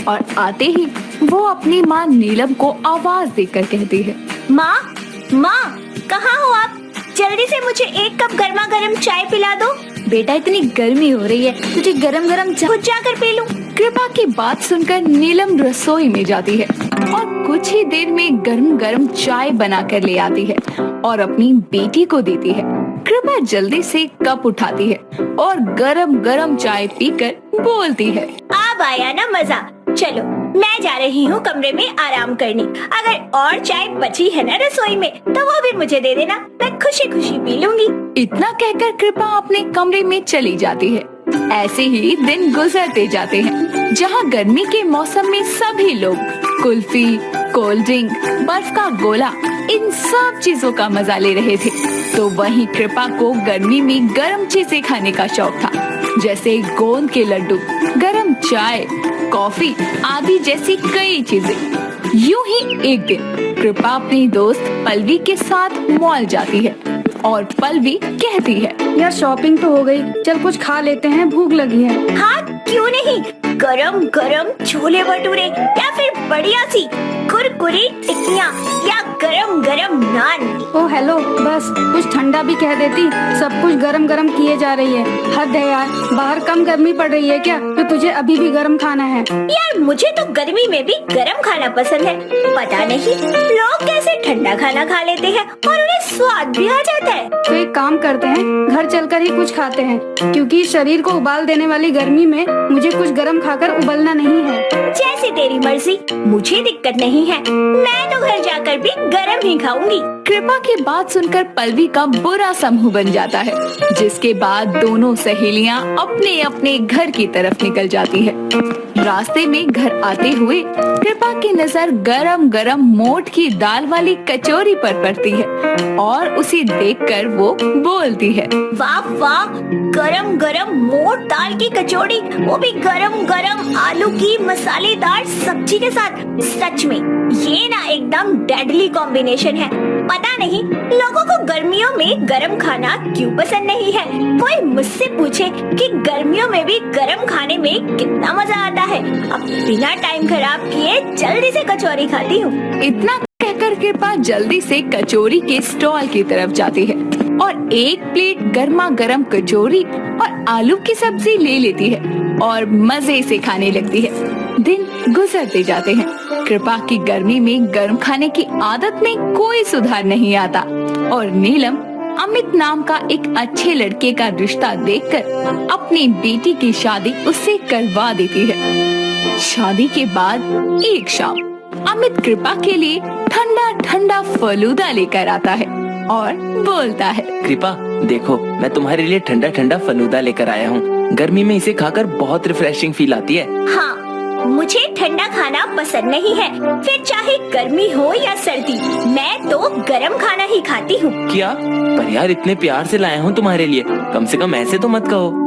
और आते ही वो अपनी माँ नीलम को आवाज देकर कहती है, माँ माँ कहाँ हो आप? जल्दी से मुझे एक कप गर्मा गर्म चाय पिला दो। बेटा इतनी गर्मी हो रही है, तुझे गरम गरम खुद जाकर पी लूं। कृपा की बात सुनकर नीलम रसोई में जाती है और कुछ ही देर में गरम गरम चाय बनाकर ले आती है और अपनी बेटी को देती है। कृपा जल्दी से कप उठाती है और गरम गरम चाय पीकर बोलती है, अब आया ना मजा। चलो मैं जा रही हूँ कमरे में आराम करने। अगर और चाय बची है ना रसोई में तो वो भी मुझे दे देना, मैं खुशी खुशी पी लूंगी। इतना कहकर कृपा अपने कमरे में चली जाती है। ऐसे ही दिन गुजरते जाते हैं, जहाँ गर्मी के मौसम में सभी लोग कुल्फी, कोल्ड ड्रिंक, बर्फ का गोला, इन सब चीजों का मजा ले रहे थे, तो वहीं कृपा को गर्मी में गर्म चीजें खाने का शौक था, जैसे गोंद के लड्डू, गरम चाय, कॉफी आदि जैसी कई चीजें। यूं ही एक दिन कृपा अपनी दोस्त पल्लवी के साथ मॉल जाती है और पल्लवी कहती है, यार शॉपिंग तो हो गई, चल कुछ खा लेते हैं, भूख लगी है। हाँ क्यों नहीं, गरम गरम छोले भटूरे या फिर बढ़िया सी कुरकुरी टिक्कियाँ या गरम गरम नान। ओ हेलो, बस कुछ ठंडा भी कह देती, सब कुछ गरम गरम किए जा रही है। हद है यार, बाहर कम गर्मी पड़ रही है क्या तो तुझे अभी भी गरम खाना है? यार मुझे तो गर्मी में भी गरम खाना पसंद है। पता नहीं लोग कैसे ठंडा खाना खा लेते हैं और उन्हें स्वाद भी आ जाता है। तो एक काम करते हैं, घर चलकर ही कुछ खाते हैं, क्योंकि शरीर को उबाल देने वाली गर्मी में मुझे कुछ गरम खाकर उबलना नहीं है। जैसे तेरी मर्जी, मुझे दिक्कत नहीं है, मैं तो घर जाकर भी गरम ही खाऊंगी। कृपा की बात सुनकर पल्लवी का बुरा सा मुंह बन जाता है, जिसके बाद दोनों सहेलियां अपने अपने घर की तरफ निकल जाती है। रास्ते में घर आते हुए कृपा की नजर गरम गरम मोठ की दाल वाली कचौरी पर पड़ती है और उसे देखकर वो बोलती है, वाह वाह, गरम गरम मोठ दाल की कचौड़ी, वो भी गरम गरम आलू की मसालेदार सब्जी के साथ। सच में ये ना एकदम डेडली कॉम्बिनेशन है। पता नहीं लोगों को गर्मियों में गरम खाना क्यों पसंद नहीं है। कोई मुझसे पूछे कि गर्मियों में भी गरम खाने में कितना मजा आता है। अब बिना टाइम खराब किए जल्दी से कचौरी खाती हूँ। इतना कहकर कृपा जल्दी से कचौरी के स्टॉल की तरफ जाती है और एक प्लेट गर्मा गर्म कचौरी और आलू की सब्जी ले लेती है और मजे से खाने लगती है। दिन गुजरते जाते हैं। कृपा की गर्मी में गर्म खाने की आदत में कोई सुधार नहीं आता और नीलम अमित नाम का एक अच्छे लड़के का रिश्ता देखकर अपनी बेटी की शादी उससे करवा देती है। शादी के बाद एक शाम अमित कृपा के लिए ठंडा ठंडा फलूदा लेकर आता है और बोलता है, कृपा देखो, मैं तुम्हारे लिए ठंडा ठंडा फलूदा लेकर आया हूँ। गर्मी में इसे खाकर बहुत रिफ्रेशिंग फील आती है। हाँ, मुझे ठंडा खाना पसंद नहीं है, फिर चाहे गर्मी हो या सर्दी, मैं तो गरम खाना ही खाती हूँ। क्या? पर यार इतने प्यार से लाया हूँ तुम्हारे लिए, कम से कम ऐसे तो मत कहो।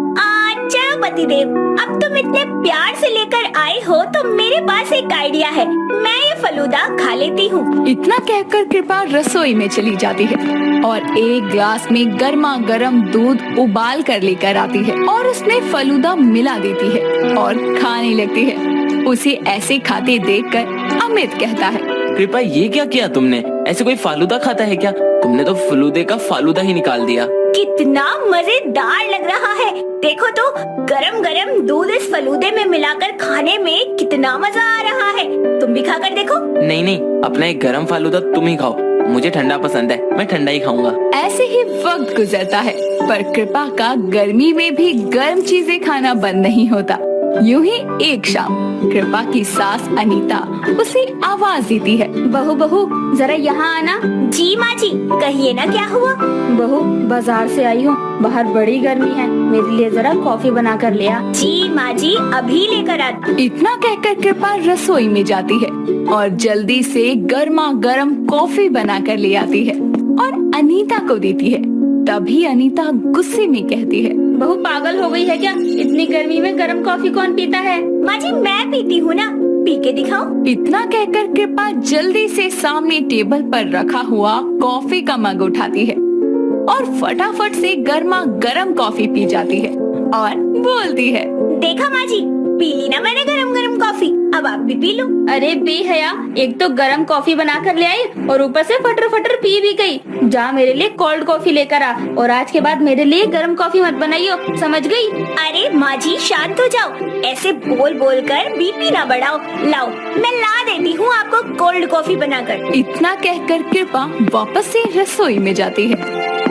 चलो पतिदेव, अब तुम इतने प्यार से लेकर आए हो तो मेरे पास एक आइडिया है, मैं ये फलूदा खा लेती हूँ। इतना कहकर कृपा रसोई में चली जाती है और एक ग्लास में गर्मा गर्म दूध उबाल कर लेकर आती है और उसमें फलूदा मिला देती है और खाने लगती है। उसे ऐसे खाते देखकर अमित कहता है, कृपा ये क्या किया तुमने? ऐसे कोई फालूदा खाता है क्या? तुमने तो फलूदे का फालूदा ही निकाल दिया। कितना मजेदार लग रहा है। देखो तो गरम गरम दूध इस फलूदे में मिलाकर खाने में कितना मजा आ रहा है। तुम भी खाकर देखो। नहीं नहीं, अपना एक गरम फालूदा तुम ही खाओ, मुझे ठंडा पसंद है, मैं ठंडा ही खाऊंगा। ऐसे ही वक्त गुजरता है, पर कृपा का गर्मी में भी गर्म चीजें खाना बंद नहीं होता। यूं ही एक शाम कृपा की सास अनीता उसे आवाज देती है, बहू बहू जरा यहाँ आना। जी माँ जी, कहिए ना क्या हुआ। बहू बाजार से आई हूँ, बाहर बड़ी गर्मी है, मेरे लिए जरा कॉफी बना कर ले आ। जी माँ जी, अभी लेकर आती। इतना कहकर कृपा रसोई में जाती है और जल्दी से गर्मा गर्म कॉफी बना कर ले आती है और अनीता को देती है। तभी अनीता गुस्से में कहती है, बहू पागल हो गई है क्या? इतनी गर्मी में गर्म कॉफी कौन पीता है? माँ जी मैं पीती हूँ ना, पी के दिखाओ। इतना कहकर कृपा जल्दी से सामने टेबल पर रखा हुआ कॉफी का मग उठाती है और फटाफट से गर्मा गर्म कॉफी पी जाती है और बोलती है, देखा माँ जी, पी ली ना मैंने गरम गरम कॉफी, अब आप भी लूं। अरे बेहया, एक तो गरम कॉफी बना कर ले आई और ऊपर से फटर फटर पी भी गई। जा मेरे लिए कोल्ड कॉफी लेकर आ और आज के बाद मेरे लिए गरम कॉफी मत बनाइयो, समझ गई? अरे माँ जी शांत हो जाओ, ऐसे बोल बोल कर बीपी ना बढ़ाओ। लाओ मैं ला देती हूँ आपको कोल्ड कॉफी बनाकर। इतना कहकर कृपा वापस से रसोई में जाती है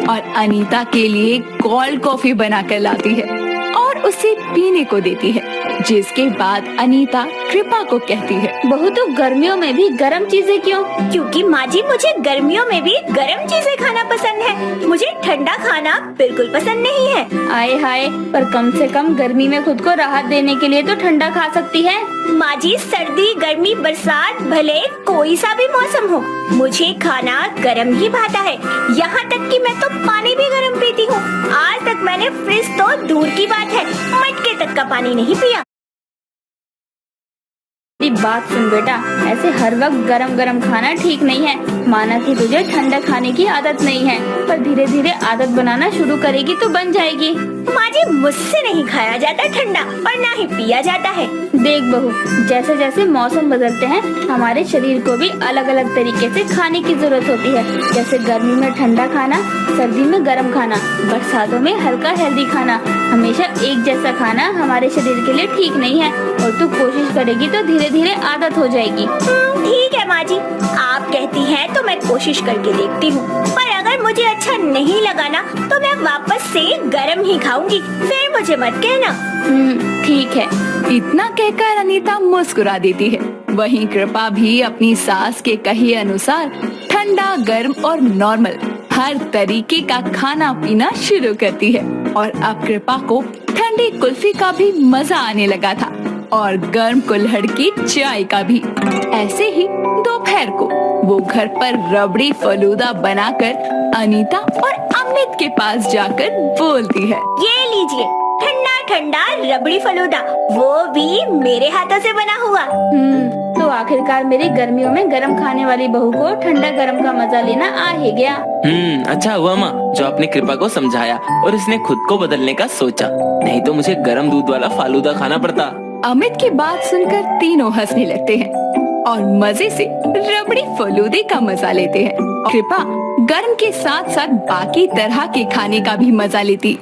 और अनीता के लिए कोल्ड कॉफी बनाकर लाती है और उसे पीने को देती है। जिसके बाद अनीता कृपा को कहती है, बहू तो गर्मियों में भी गरम चीजें क्यों? क्योंकि माँ जी मुझे गर्मियों में भी गर्म चीजें खाना पसंद है, मुझे ठंडा खाना बिल्कुल पसंद नहीं है। आए हाय, पर कम से कम गर्मी में खुद को राहत देने के लिए तो ठंडा खा सकती है। माँ जी सर्दी गर्मी बरसात भले कोई सा भी मौसम हो, मुझे खाना गरम ही भाता है। यहाँ तक कि मैं तो पानी भी गरम पीती हूँ। आज तक मैंने फ्रिज तो दूर की बात है, मटके तक का पानी नहीं पिया। बात सुन बेटा, ऐसे हर वक्त गरम गरम खाना ठीक नहीं है। माना कि तुझे ठंडा खाने की आदत नहीं है, पर धीरे धीरे आदत बनाना शुरू करेगी तो बन जाएगी। माँ जी मुझसे नहीं खाया जाता ठंडा और ना ही पिया जाता है। देख बहू, जैसे जैसे मौसम बदलते हैं हमारे शरीर को भी अलग अलग तरीके से खाने की जरूरत होती है। जैसे गर्मी में ठंडा खाना, सर्दी में गर्म खाना, बरसातों में हल्का हेल्दी खाना। हमेशा एक जैसा खाना हमारे शरीर के लिए ठीक नहीं है और तू कोशिश करेगी तो धीरे धीरे आदत हो जाएगी। ठीक है माँ जी, आप कहती हैं तो मैं कोशिश करके देखती हूँ, पर अगर मुझे अच्छा नहीं लगा ना तो मैं वापस से गरम ही खाऊंगी, फिर मुझे मत कहना। ठीक है। इतना कहकर अनीता मुस्कुरा देती है। वहीं कृपा भी अपनी सास के कहे अनुसार ठंडा गर्म और नॉर्मल हर तरीके का खाना पीना शुरू करती है और अब कृपा को ठंडी कुल्फी का भी मजा आने लगा था और गर्म कुल्हड़ की चाय का भी। ऐसे ही दोपहर को वो घर पर रबड़ी फलूदा बनाकर अनीता और अमित के पास जाकर बोलती है, ये लीजिए ठंडा ठंडा रबड़ी फलूदा, वो भी मेरे हाथों से बना हुआ। तो आखिरकार मेरी गर्मियों में गरम खाने वाली बहू को ठंडा गरम का मजा लेना आ ही गया। अच्छा हुआ माँ जो आपने कृपा को समझाया और इसने खुद को बदलने का सोचा, नहीं तो मुझे गरम दूध वाला फालूदा खाना पड़ता। अमित की बात सुनकर तीनों हंसने लगते हैं और मजे से रबड़ी फलूदे का मजा लेते हैं। कृपा गर्म के साथ साथ बाकी तरह के खाने का भी मजा लेती।